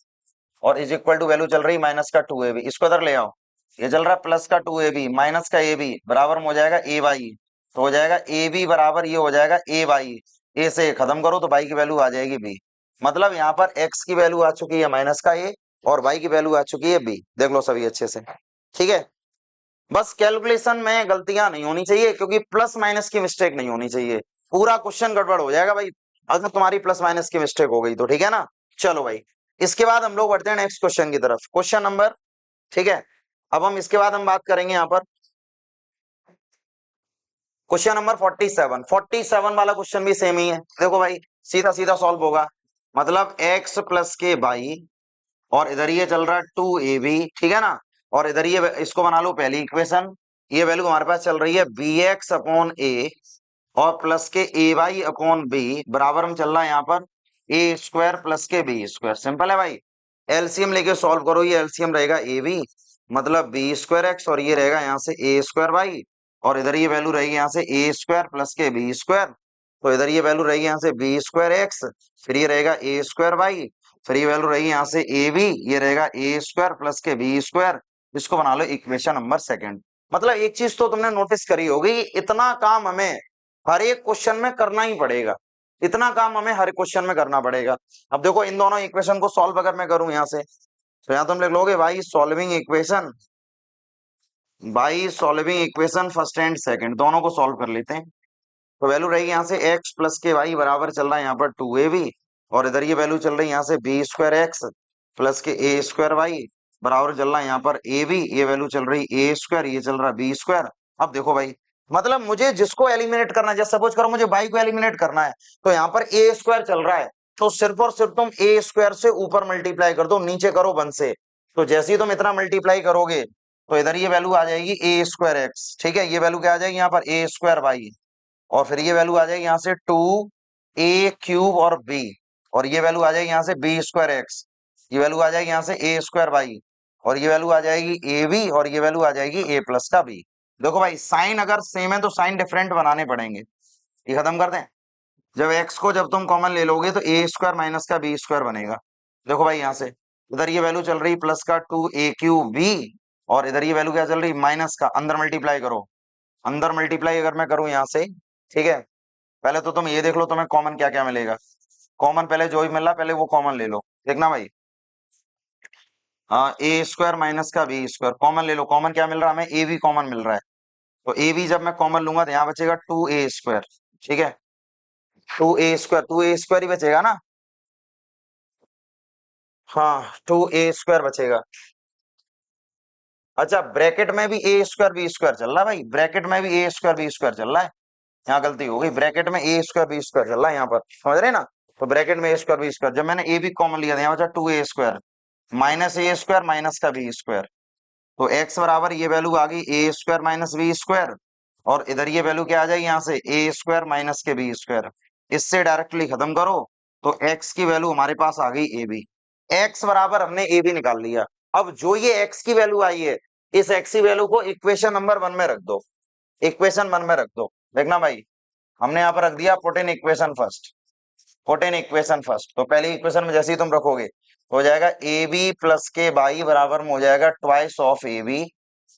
और इज इक्वल टू वैल्यू चल रही माइनस का टू ए बी, इसको इधर ले आओ, ये चल रहा है प्लस का टू ए बी माइनस का ए बी बराबर में हो जाएगा ए वाई, तो हो जाएगा ए बी बराबर ये हो जाएगा ए वाई, ए से खत्म करो तो वाई की वैल्यू आ जाएगी बी। मतलब यहाँ पर एक्स की वैल्यू आ चुकी है माइनस का ए, और y की वैल्यू आ चुकी है b। देख लो सभी अच्छे से, ठीक है। बस कैलकुलेशन में गलतियां नहीं होनी चाहिए, क्योंकि प्लस माइनस की मिस्टेक नहीं होनी चाहिए। पूरा क्वेश्चन गड़बड़ हो जाएगा भाई अगर तुम्हारी प्लस माइनस की मिस्टेक हो गई तो, ठीक है ना। चलो भाई, इसके बाद हम लोग बढ़ते हैं नेक्स्ट क्वेश्चन की तरफ, क्वेश्चन नंबर, ठीक है। अब हम इसके बाद हम बात करेंगे यहाँ पर क्वेश्चन नंबर 47 वाला क्वेश्चन भी सेम ही है। देखो भाई, सीधा सीधा सॉल्व होगा। मतलब x प्लस के बाई, और इधर ये चल रहा है 2ab, ठीक है ना। और इधर ये इसको बना लो पहली इक्वेशन। ये वैल्यू हमारे पास चल रही है bx अपॉन a, और प्लस के ए वाई अपॉन बी बराबर में चल रहा है यहाँ पर ए स्क्वायर प्लस के बी स्क्वायर। सिंपल है भाई, एलसीएम लेके सॉल्व करो। ये एलसीएम रहेगा ए बी, मतलब बी स्क्वायर एक्स, और ये रहेगा यहाँ से ए स्क्वायर वाई, और इधर ये वैल्यू रहेगी यहाँ से ए स्क्वायर प्लस के बी स्क्वायर। तो इधर ये वैल्यू रहेगी यहाँ से बी स्क्वायर एक्स, फिर ये रहेगा ए स्क्वायर वाई, फिर ये वैल्यू रहेगी यहाँ से ए बी, ये रहेगा ए स्क्वायर प्लस के बी स्क्वायर। इसको बना लो इक्वेशन नंबर सेकंड। मतलब एक चीज तो तुमने नोटिस करी होगी, इतना काम हमें हर एक क्वेश्चन में करना ही पड़ेगा। इतना काम हमें हर क्वेश्चन में करना पड़ेगा। अब देखो, इन दोनों इक्वेशन को सॉल्व अगर मैं करूं यहाँ से, तो यहाँ तुम लिख लोगे भाई solving equation, first and second दोनों को सॉल्व कर लेते हैं। तो वैल्यू रहेगी यहाँ से x प्लस के वाई बराबर चल रहा है यहाँ पर 2ab, और इधर ये वैल्यू चल रही है यहाँ से बी स्क्वायर एक्स प्लस के ए स्क्वायर वाई बराबर चल रहा है यहाँ पर ए बी, ये वैल्यू चल रही है ए स्क्वायर, ये चल रहा है बी स्क्वायर। अब देखो भाई, मतलब मुझे जिसको एलिमिनेट करना है, जैसे सपोज करो मुझे बाई को एलिमिनेट करना है, तो यहाँ पर ए स्क्वायर चल रहा है, तो सिर्फ और सिर्फ तुम ए स्क्वायर से ऊपर मल्टीप्लाई कर दो, नीचे करो 1 से। तो जैसे ही तुम इतना मल्टीप्लाई करोगे, तो इधर ये वैल्यू आ जाएगी ए स्क्वायर एक्स, ठीक है। ये वैल्यू क्या आ जाएगी यहाँ पर ए स्क्वायर वाई, और फिर ये वैल्यू आ जाएगी यहाँ से 2a क्यूब और b, और ये वैल्यू आ जाएगी यहाँ से बी स्क्वायर एक्स, ये वैल्यू आ जाएगी यहाँ से ए स्क्वायर वाई, और ये वैल्यू आ जाएगी ए बी, और ये वैल्यू आ जाएगी ए प्लस का बी। देखो भाई, साइन अगर सेम है तो साइन डिफरेंट बनाने पड़ेंगे। ये खत्म कर दें। जब एक्स को जब तुम कॉमन ले लोगे तो ए स्क्वायर माइनस का बी स्क्वायर बनेगा। देखो भाई, यहाँ से इधर ये वैल्यू चल रही प्लस का 2a क्यूब बी, और इधर ये वैल्यू क्या चल रही माइनस का, अंदर मल्टीप्लाई करो। अंदर मल्टीप्लाई अगर मैं करूं यहाँ से, ठीक है, पहले तो तुम ये देख लो तुम्हें कॉमन क्या क्या मिलेगा। कॉमन पहले जो भी मिल रहा है पहले वो कॉमन ले लो, देखना भाई। हाँ, ए स्क्वायर माइनस का बी स्क्वायर कॉमन ले लो। कॉमन क्या मिल रहा है हमें, ए बी कॉमन मिल रहा है। तो ए बी जब मैं कॉमन लूंगा तो यहाँ बचेगा 2a स्क्वायर, ठीक है। 2a स्क्वायर ही बचेगा ना। हाँ, 2a स्क्वायर बचेगा। अच्छा, ब्रैकेट में भी ए स्क्वायर बी स्क्वायर चल रहा है भाई, ब्रैकेट में भी ए स्क्वायर बी स्क्वायर चल रहा है। यहाँ गलती हो गई, ब्रैकेट में ए स्क्वायर बी स्क्वायर चल रहा है यहाँ पर, समझ रहे ना। तो ब्रैकेट में ए स्क्वायर बी स्क्वायर, जब मैंने ए बी कॉमन लिया था यहाँ बचा 2a स्क्वायर माइनस ए स्क्वायर माइनस का बी स्क्वायर। तो x बराबर ये वैल्यू आ गई ए स्क्वायर माइनस बी स्क्वायर, और इधर ये वैल्यू क्या आ जाएगी यहाँ से ए स्क्वायर माइनस के बी स्क्वायर। इससे डायरेक्टली खत्म करो, तो x की वैल्यू हमारे पास आ गई ए बी। एक्स बराबर हमने ए बी निकाल लिया। अब जो ये x की वैल्यू आई है, इस x की वैल्यू को इक्वेशन नंबर 1 में रख दो, इक्वेशन 1 में रख दो। देखना भाई, हमने यहाँ पर रख दिया put in equation first, put in equation first. तो पहली इक्वेशन में जैसे ही तुम रखोगे तो हो जाएगा ए बी प्लस के बाई बराबर में हो जाएगा ट्वाइस ऑफ ए बी।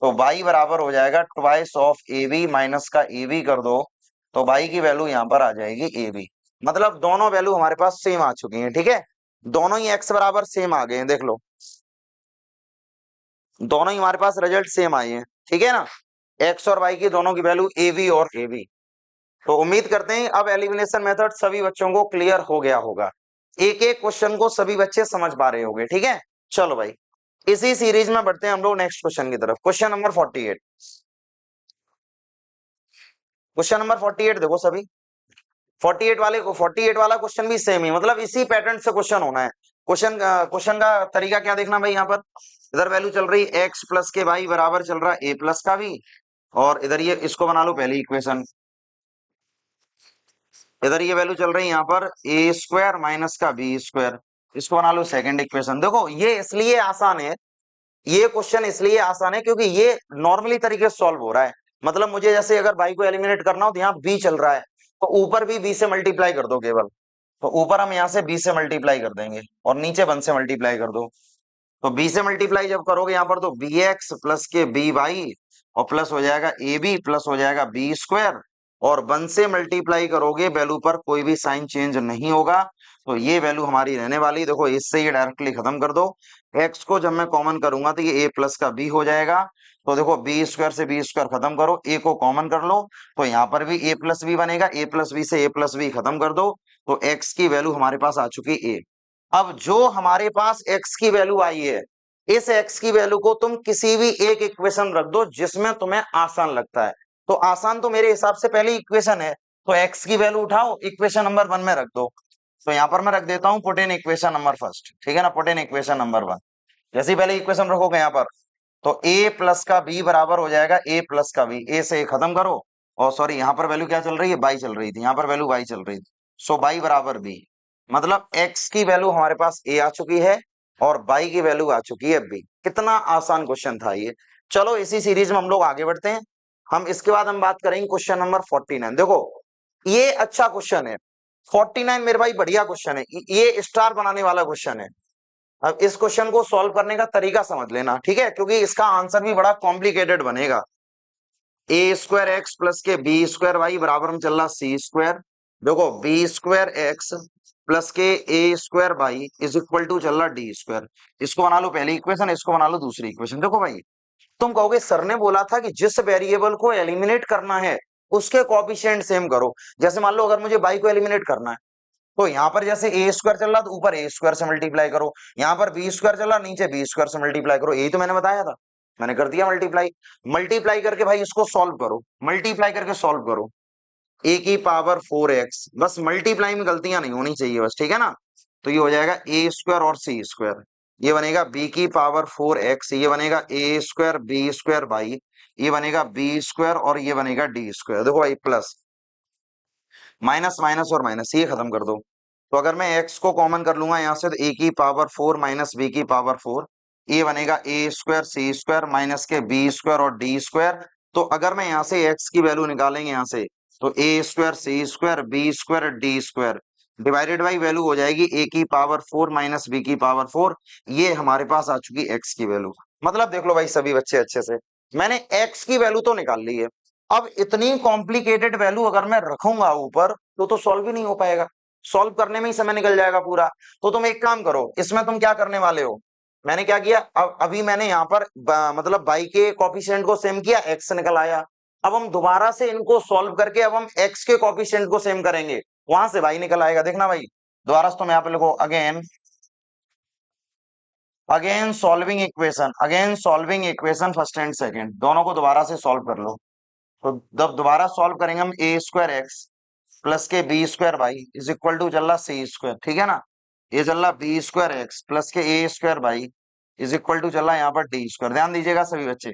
तो बाई बराबर हो जाएगा twice of a b, minus का ए बी कर दो, तो बाई की वैल्यू यहाँ पर आ जाएगी ए बी। मतलब दोनों वैल्यू हमारे पास सेम आ चुकी हैं, ठीक है। दोनों ही एक्स बराबर सेम आ गए हैं, देख लो दोनों ही हमारे पास रिजल्ट सेम आए हैं, ठीक है ना। एक्स और वाई की दोनों की वैल्यू ए बी और ए बी। तो उम्मीद करते हैं अब एलिमिनेशन मेथड सभी बच्चों को क्लियर हो गया होगा, एक एक क्वेश्चन को सभी बच्चे समझ पा रहे होंगे, ठीक है। चलो भाई, इसी सीरीज में बढ़ते हैं हम लोग नेक्स्ट क्वेश्चन की तरफ, क्वेश्चन नंबर 48। क्वेश्चन नंबर 48 देखो सभी, 48 वाला क्वेश्चन भी सेम ही, मतलब इसी पैटर्न से क्वेश्चन होना है। क्वेश्चन का तरीका क्या देखना भाई, यहाँ पर इधर वैल्यू चल रही एक्स प्लस के वाई बराबर चल रहा है ए प्लस का भी, और इधर ये इसको बना लो पहली इक्वेशन। इधर ये वैल्यू चल रही है यहाँ पर ए स्क्वायर माइनस का बी स्क्वायर, इसको बना लो सेकंड इक्वेशन। देखो ये इसलिए आसान है, ये क्वेश्चन इसलिए आसान है क्योंकि ये नॉर्मली तरीके से सॉल्व हो रहा है। मतलब मुझे जैसे अगर बाई को एलिमिनेट करना हो तो यहाँ बी चल रहा है, तो ऊपर भी बी से मल्टीप्लाई कर दो केवल। तो ऊपर हम यहाँ से बी से मल्टीप्लाई कर देंगे, और नीचे 1 से मल्टीप्लाई कर दो। तो बी से मल्टीप्लाई जब करोगे यहाँ पर, तो बी एक्स प्लस के बी वाई, और प्लस हो जाएगा ए बी प्लस हो जाएगा बी स्क्वायर, और 1 से मल्टीप्लाई करोगे वैल्यू पर कोई भी साइन चेंज नहीं होगा। तो ये वैल्यू हमारी रहने वाली, देखो इससे ये डायरेक्टली खत्म कर दो। x को जब मैं कॉमन करूंगा तो ये a प्लस का b हो जाएगा। तो देखो बी स्क्वायर से बी स्क्वायर खत्म करो, a को कॉमन कर लो, तो यहाँ पर भी a प्लस बी बनेगा, a प्लस बी से a प्लस बी खत्म कर दो, तो x की वैल्यू हमारे पास आ चुकी a। अब जो हमारे पास x की वैल्यू आई है, इस x की वैल्यू को तुम किसी भी एक इक्वेशन रख दो जिसमें तुम्हें आसान लगता है। तो आसान तो मेरे हिसाब से पहली इक्वेशन है, तो x की वैल्यू उठाओ इक्वेशन नंबर 1 में रख दो। तो यहां पर मैं रख देता हूं put in equation number first, ठीक है ना, पुट इन इक्वेशन नंबर 1। जैसे ही पहले इक्वेशन रखोगे यहाँ पर, तो a प्लस का b बराबर हो जाएगा a प्लस का b, a से खत्म करो, और सॉरी यहाँ पर वैल्यू क्या चल रही है, बाई चल रही थी, यहाँ पर वैल्यू बाई चल रही थी, सो बाई बराबर b। मतलब x की वैल्यू हमारे पास a आ चुकी है और बाई की वैल्यू आ चुकी है b। कितना आसान क्वेश्चन था ये। चलो इसी सीरीज में हम लोग आगे बढ़ते हैं। हम इसके बाद हम बात करेंगे क्वेश्चन नंबर 49। देखो ये अच्छा क्वेश्चन है 49 मेरे भाई, बढ़िया क्वेश्चन है, ये स्टार बनाने वाला क्वेश्चन है। अब इस क्वेश्चन को सॉल्व करने का तरीका समझ लेना, ठीक है, क्योंकि इसका आंसर भी बड़ा कॉम्प्लिकेटेड बनेगा। ए स्क्वायर एक्स प्लस के बी स्क्वायर वाई बराबर में चल रहा सी स्क्वायर। देखो बी स्क्वायर एक्स प्लस के A square Y is equal to चल रहा डी स्क्वायर। इसको बना लो पहली इक्वेशन, इसको बना लो दूसरी इक्वेशन। देखो भाई तुम कहोगे सर ने बोला था कि जिस वेरिएबल को एलिमिनेट करना है उसके कोएफिशिएंट सेम करो। जैसे मान लो अगर मुझे बाई को एलिमिनेट करना है, तो यहाँ पर जैसे ए स्क्वायर चल रहा तो ऊपर ए स्क्वायर से मल्टीप्लाई करो, यहाँ पर बी स्क्वायर चल रहा नीचे बी स्क्वायर से मल्टीप्लाई करो। यही तो मैंने बताया था, मैंने कर दिया मल्टीप्लाई। मल्टीप्लाई करके भाई इसको सॉल्व करो, मल्टीप्लाई करके सॉल्व करो, ए की पावर 4x। बस मल्टीप्लाई में गलतियां नहीं होनी चाहिए बस, ठीक है ना। तो ये हो जाएगा ए स्क्वायर और सी स्क्वायर, ये बनेगा बी की पावर 4x, ये बनेगा A square B square by, ये बनेगा बी स्क्वायर और ये बनेगा डी स्क्वायर। देखो भाई प्लस माइनस माइनस और माइनस ये खत्म कर दो। तो अगर मैं x को कॉमन कर लूंगा यहाँ से, तो a की पावर 4 माइनस बी की पावर 4, ये बनेगा A square C square minus के बी स्क्वायर और डी स्क्वायर। तो अगर मैं यहाँ से x की वैल्यू निकालेंगे यहाँ से, तो A square C square B square D square divided by value हो जाएगी a की पावर 4 माइनस बी की पावर 4। ये हमारे पास आ चुकी x की वैल्यू। मतलब देख लो भाई सभी बच्चे अच्छे से, मैंने x की वैल्यू तो निकाल ली है। अब इतनी कॉम्प्लिकेटेड वैल्यू अगर मैं रखूंगा ऊपर तो सॉल्व ही नहीं हो पाएगा, सॉल्व करने में ही समय निकल जाएगा पूरा। तो तुम एक काम करो, इसमें तुम क्या करने वाले हो, मैंने क्या किया, अब अभी मैंने यहाँ पर मतलब बाई के कोफिशिएंट को सेम किया, एक्स निकल आया। अब हम दोबारा से इनको सॉल्व करके अब हम एक्स के कोफिशिएंट को सेम करेंगे, वहां से बाई निकल आएगा। देखना भाई दोबारा से तुम यहाँ पे लिखो, again solving equation first and second, दोनों को दोबारा से सॉल्व कर लो। तो जब दोबारा सॉल्व करेंगे हम, ए स्क्वायर एक्स प्लस के B square by is equal to चल रहा सी स्क्वायर, ठीक है ना। ये चल रहा बी स्क्वायर एक्स प्लस के A square by is equal to चल रहा यहाँ पर डी स्क्वायर। ध्यान दीजिएगा सभी बच्चे,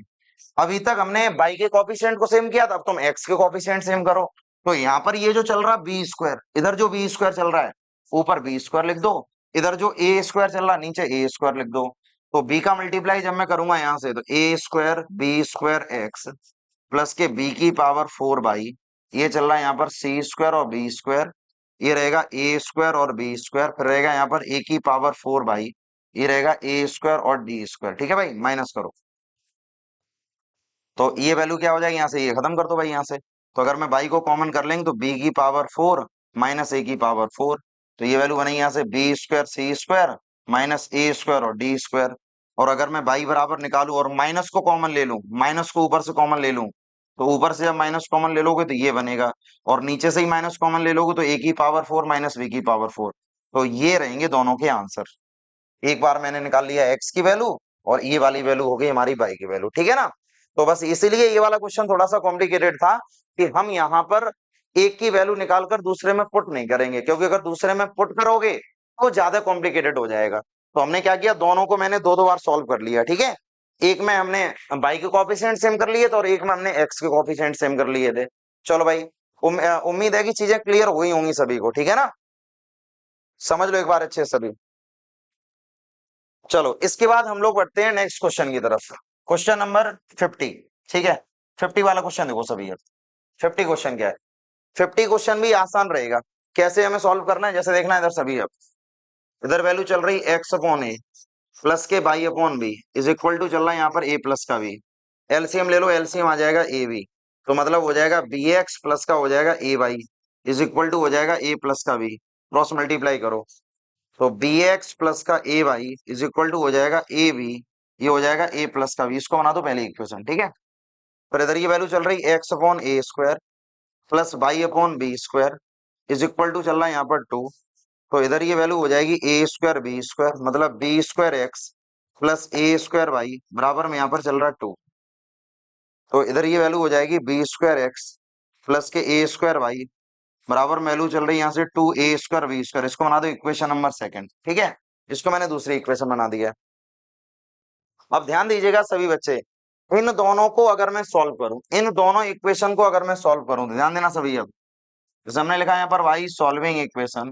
अभी तक हमने बाई के कोफिशिएंट को सेम किया था, अब तुम एक्स के कोफिशिएंट सेम करो। तो यहाँ पर ये जो चल रहा बी स्क्वायर, इधर जो बी स्क्वायर चल रहा है ऊपर बी स्क्वायर लिख दो, इधर जो ए स्क्वायर चल रहा है नीचे ए स्क्वायर लिख दो। तो बी का मल्टीप्लाई जब मैं करूंगा यहाँ से, तो A square B square x plus के बी की पावर 4 बाई, ये चल रहा है यहाँ पर सी स्क्वायर और बी स्क्वायर, ये रहेगा ए स्क्वायर और बी स्क्वायर, फिर रहेगा यहाँ पर ए की पावर 4 बाई, ये रहेगा ए स्क्वायर और डी स्क्वायर, ठीक है भाई। माइनस करो तो ये वैल्यू क्या हो जाएगी, यहाँ से ये खत्म कर दो भाई यहाँ से। तो अगर मैं बाई को कॉमन कर लेंगे तो बी की पावर 4 माइनस ए की पावर 4, तो ये वैल्यू बनेगी यहाँ से B square C square minus ए स्क्वायर और डी स्क्वायर। और अगर मैं बाई बराबर निकालू और माइनस को कॉमन ले लूं, माइनस को ऊपर से कॉमन ले लूं, तो ऊपर से जब माइनस कॉमन ले लोगे तो ये बनेगा, और नीचे से ही माइनस कॉमन ले लोगे तो ए की पावर 4 माइनस बी की पावर 4। तो ये रहेंगे दोनों के आंसर। एक बार मैंने निकाल लिया एक्स की वैल्यू और ये वाली वैल्यू हो गई हमारी बाई की वैल्यू, ठीक है ना। तो बस इसीलिए ये वाला क्वेश्चन थोड़ा सा कॉम्प्लिकेटेड था कि हम यहाँ पर एक की वैल्यू निकालकर दूसरे में पुट नहीं करेंगे, क्योंकि अगर दूसरे में पुट करोगे तो ज्यादा कॉम्प्लिकेटेड हो जाएगा। तो हमने क्या किया, दोनों को मैंने दो दो बार सॉल्व कर लिया, ठीक है। एक में हमने बाई के कोफिशिएंट सेम कर लिए थे और एक में हमने एक्स के कोफिशिएंट सेम कर लिए थे। चलो भाई उम्मीद है कि चीजें क्लियर हुई होंगी सभी को, ठीक है ना। समझ लो एक बार अच्छे से सभी। चलो इसके बाद हम लोग बढ़ते हैं नेक्स्ट क्वेश्चन की तरफ, क्वेश्चन नंबर 50, ठीक है। 50 वाला क्वेश्चन देखो सभी। 50 क्वेश्चन क्या है, 50 क्वेश्चन भी आसान रहेगा। कैसे हमें सॉल्व करना है, जैसे देखना है इधर सभी। अब इधर वैल्यू चल रही एक्स अपॉन ए प्लस के y upon b is equal to चल रहा है यहाँ पर ए प्लस का बी। एलसीएम ले लो, एलसीएम आ जाएगा ए बी, तो मतलब हो जाएगा बी एक्स प्लस का हो जाएगा ए बाई इज इक्वल टू हो जाएगा ए प्लस का बी, क्रॉस मल्टीप्लाई करो। तो बी एक्स प्लस का ए वाई इज इक्वल टू हो जाएगा ए बी, ये हो जाएगा ए प्लस का बी। इसको बना दो पहली इक्वेशन, ठीक है। पर इधर ये वैल्यू चल रही x upon a square plus y upon b square is equal to चल रहा है यहाँ पर 2। तो इधर ये वैल्यू हो जाएगी ए स्क्वायर बी स्क्वायर, मतलब बी स्क्वायर एक्स प्लस ए स्क्वायर वाई बराबर में यहाँ पर चल रहा है 2। तो इधर ये वैल्यू हो जाएगी बी स्क्वायर एक्स प्लस के ए स्क्वायर वाई बराबर में वैल्यू चल रही है यहाँ से 2 ए स्क्वायर बी स्क्वायर। इसको बना दो इक्वेशन नंबर सेकंड, ठीक है। इसको मैंने दूसरी इक्वेशन बना दिया। अब ध्यान दीजिएगा सभी बच्चे, इन दोनों को अगर मैं सॉल्व करूं, इन दोनों इक्वेशन को अगर मैं सॉल्व करूं तो ध्यान देना सभी। अब जैसे हमने लिखा है यहाँ पर by solving equation,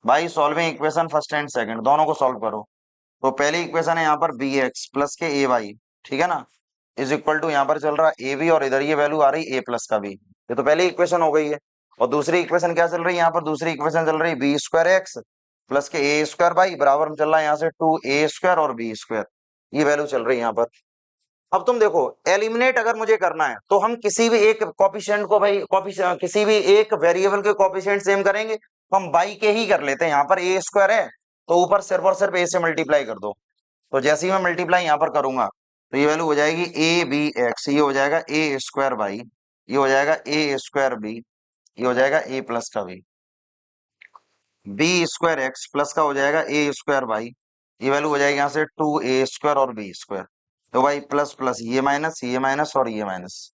by solving equation first and second दोनों को सॉल्व करो। तो पहली इक्वेशन है यहाँ पर बी एक्स प्लस के ए वाई, ठीक है ना, इज इक्वल टू यहाँ पर चल रहा है ए बी और इधर ये वैल्यू आ रही ए प्लस का बी। ये तो पहली इक्वेशन हो गई है। और दूसरी इक्वेशन क्या चल रही है यहाँ पर, दूसरी इक्वेशन चल रही है बी स्क्वायर एक्स प्लस के ए स्क्वायर बाई बराबर में चल रहा है यहाँ से 2 ए स्क्वायर और बी स्क्वायर, ये वैल्यू चल रही है यहाँ पर। अब तुम देखो, एलिमिनेट अगर मुझे करना है तो हम किसी भी एक कोफिशिएंट को भाई किसी भी एक वेरिएबल के कोफिशिएंट सेम करेंगे तो हम बाई के ही कर लेते हैं। यहाँ पर ए स्क्वायर है तो ऊपर सिर्फ और सिर्फ ए से मल्टीप्लाई कर दो। तो जैसे ही मैं मल्टीप्लाई यहाँ पर करूंगा तो ये वैल्यू हो जाएगी ए बी एक्स, ये हो जाएगा ए स्क्वायर बाई, ये हो जाएगा ए स्क्वायर बी, ये हो जाएगा ए प्लस का बी स्क्वायर एक्स प्लस का हो जाएगा ए स्क्वायर बाई, ये वैल्यू हो जाएगी यहाँ से 2 ए स्क्वायर और बी स्क्वायर। तो भाई प्लस प्लस ये माइनस और ये माइनस,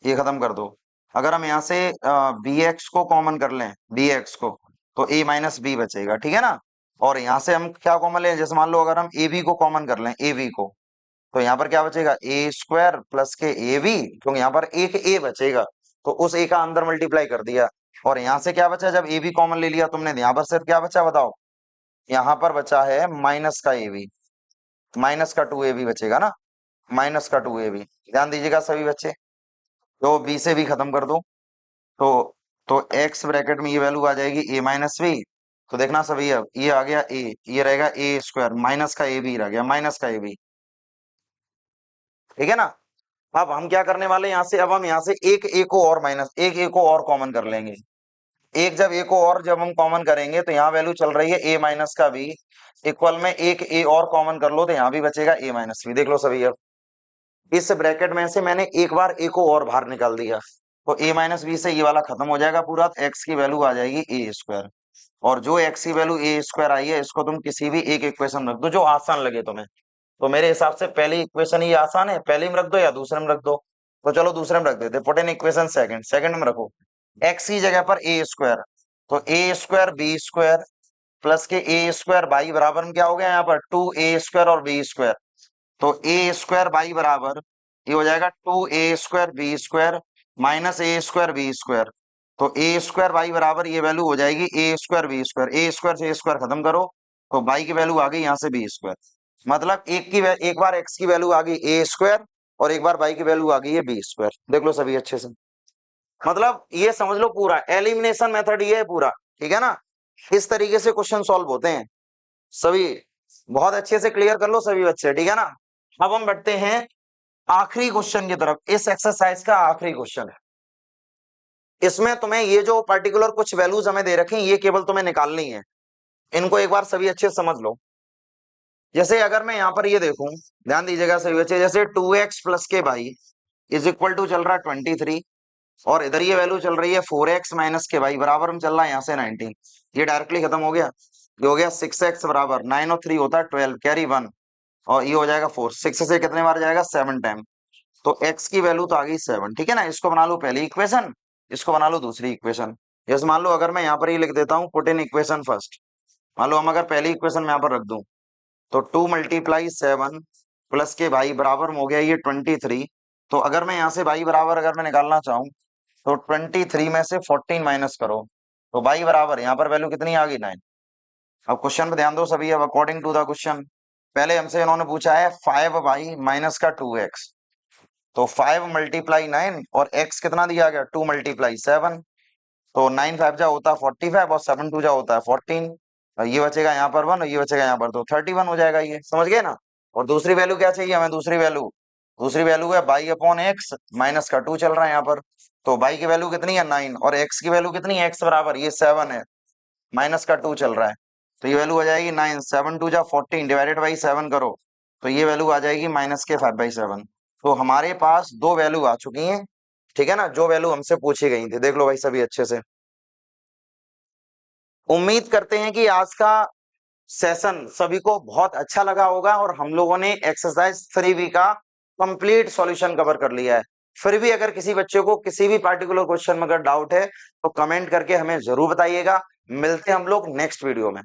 ये खत्म कर दो। अगर हम यहाँ से बी एक्स को कॉमन कर लें, बी एक्स को, तो ए माइनस बी बचेगा, ठीक है ना। और यहाँ से हम क्या कॉमन लें, जैसे मान लो अगर हम ए बी को कॉमन कर लें, ए बी को, तो यहाँ पर क्या बचेगा ए स्क्वायर प्लस के ए बी, क्योंकि यहाँ पर एक ए बचेगा तो उस ए का अंदर मल्टीप्लाई कर दिया। और यहाँ से क्या बचा, जब ए बी कॉमन ले लिया तुमने, यहाँ पर सिर्फ क्या बचा बताओ, यहाँ पर बचा है माइनस का ए बी, माइनस का 2 ए बी बचेगा ना, माइनस का 2 ए बी। ध्यान दीजिएगा सभी बच्चे, तो बी से भी खत्म कर दो। तो एक्स ब्रैकेट में ये वैल्यू आ जाएगी ए माइनस बी। तो देखना सभी, अब ये आ गया ए, ये रहेगा ए स्क्वायर माइनस का ए बी रह गया, माइनस का ए बी, ठीक है ना। अब हम क्या करने वाले यहाँ से, अब हम यहाँ से एक ए को और माइनस, एक ए को और कॉमन कर लेंगे। एक जब ए को और जब हम कॉमन करेंगे तो यहाँ वैल्यू चल रही है ए माइनस का बी, इक्वल में एक ए और कॉमन कर लो तो यहाँ भी बचेगा ए माइनस बी। देख लो सभी, अब इस ब्रैकेट में से मैंने एक बार ए को और बाहर निकाल दिया तो ए माइनस बी से ये वाला खत्म हो जाएगा पूरा, तो एक्स की वैल्यू आ जाएगी ए स्क्वायर। और जो एक्स की वैल्यू ए स्क्वायर आई है इसको तुम किसी भी एक इक्वेशन रख दो जो आसान लगे तुम्हें। तो मेरे हिसाब से पहली इक्वेशन ये आसान है, पहले में रख दो या दूसरे में रख दो। तो चलो दूसरे में रख देते, put in equation second, second में रखो एक्स की जगह पर ए स्क्वायर, तो A square B square plus के ए स्क्वायर बाई बराबर में क्या हो गया यहाँ पर 2 ए स्क्वायर और बी स्क्वायर। तो ए स्क्वायर बाई बराबर ये हो जाएगा 2 ए स्क्वायर बी स्क्वायर माइनस ए स्क्वायर बी स्क्वायर। तो ए स्क्वायर बाई बराबर ये वैल्यू हो जाएगी a square B square, A square से ए स्क्वायर खत्म करो तो बाई की वैल्यू आ गई यहाँ से बी स्क्वायर। मतलब एक बार एक्स की वैल्यू आ गई ए स्क्वायर और एक बार बाई की वैल्यू आ गई है बी स्क्वायर। देख लो सभी अच्छे से, मतलब ये समझ लो पूरा एलिमिनेशन मेथड ये है पूरा, ठीक है ना। इस तरीके से क्वेश्चन सॉल्व होते हैं सभी, बहुत अच्छे से क्लियर कर लो सभी बच्चे, ठीक है ना। अब हम बढ़ते हैं आखिरी क्वेश्चन की तरफ। इस एक्सरसाइज का आखिरी क्वेश्चन है, इसमें तुम्हें ये जो पर्टिकुलर कुछ वैल्यूज हमें दे रखी हैं ये केवल तुम्हें निकालनी है, इनको एक बार सभी अच्छे से समझ लो। जैसे अगर मैं यहाँ पर ये देखूं, ध्यान दीजिएगा सभी बच्चे, जैसे 2x प्लस के बाई इज इक्वल टू चल रहा है 23 और इधर ये वैल्यू चल रही है 4x माइनस के बाई बराबर में चल रहा है यहाँ से 19। ये डायरेक्टली खत्म हो गया, ये हो गया 6x बराबर 9 और 3 होता है 12, कैरी 1 और ये हो जाएगा 4, 6 से कितने बार जाएगा 7 टाइम। तो x की वैल्यू तो आ गई 7, ठीक है ना। इसको बना लो पहली इक्वेशन, इसको बना लो दूसरी इक्वेशन। जैसे मान लो अगर मैं यहाँ पर ये लिख देता हूँ पुट इन इक्वेशन फर्स्ट, मान लो हम अगर पहली इक्वेशन में यहाँ पर रख दूं तो 2 मल्टीप्लाई 7 प्लस के भाई बराबर में हो गया ये 23। तो अगर मैं यहाँ से भाई बराबर अगर मैं निकालना चाहूँ तो 23 में से 14 माइनस करो तो भाई बराबर यहाँ पर वैल्यू कितनी आ गई 9। अब क्वेश्चन पे ध्यान दो सभी, अब अकॉर्डिंग टू द क्वेश्चन पहले हमसे इन्होंने पूछा है 5 बाई माइनस का 2x, तो 5 मल्टीप्लाई 9 और x कितना दिया गया 2 मल्टीप्लाई 7, तो 9 5 जा होता है 45 और 7 2 जा होता है 14। और ये बचेगा यहाँ पर 1 और ये बचेगा यहाँ पर, तो 31 हो जाएगा, ये समझ गए ना। और दूसरी वैल्यू क्या चाहिए हमें, दूसरी वैल्यू है बाई अपॉन एक्स माइनस का 2 चल रहा है यहाँ पर। तो बाई की वैल्यू कितनी है 9 और एक्स की वैल्यू कितनी है, एक्स बराबर ये 7 है माइनस का 2 चल रहा है, तो ये वैल्यू आ जाएगी 9, 7 2 जा 14 डिवाइडेड बाई 7 करो तो ये वैल्यू आ जाएगी माइनस के 5/7। तो हमारे पास दो वैल्यू आ चुकी हैं, ठीक है ना, जो वैल्यू हमसे पूछी गई थी। देख लो भाई सभी अच्छे से। उम्मीद करते हैं कि आज का सेशन सभी को बहुत अच्छा लगा होगा और हम लोगों ने एक्सरसाइज 3B का कंप्लीट सॉल्यूशन कवर कर लिया है। फिर भी अगर किसी बच्चे को किसी भी पार्टिकुलर क्वेश्चन में अगर डाउट है तो कमेंट करके हमें जरूर बताइएगा। मिलते हैं हम लोग नेक्स्ट वीडियो में।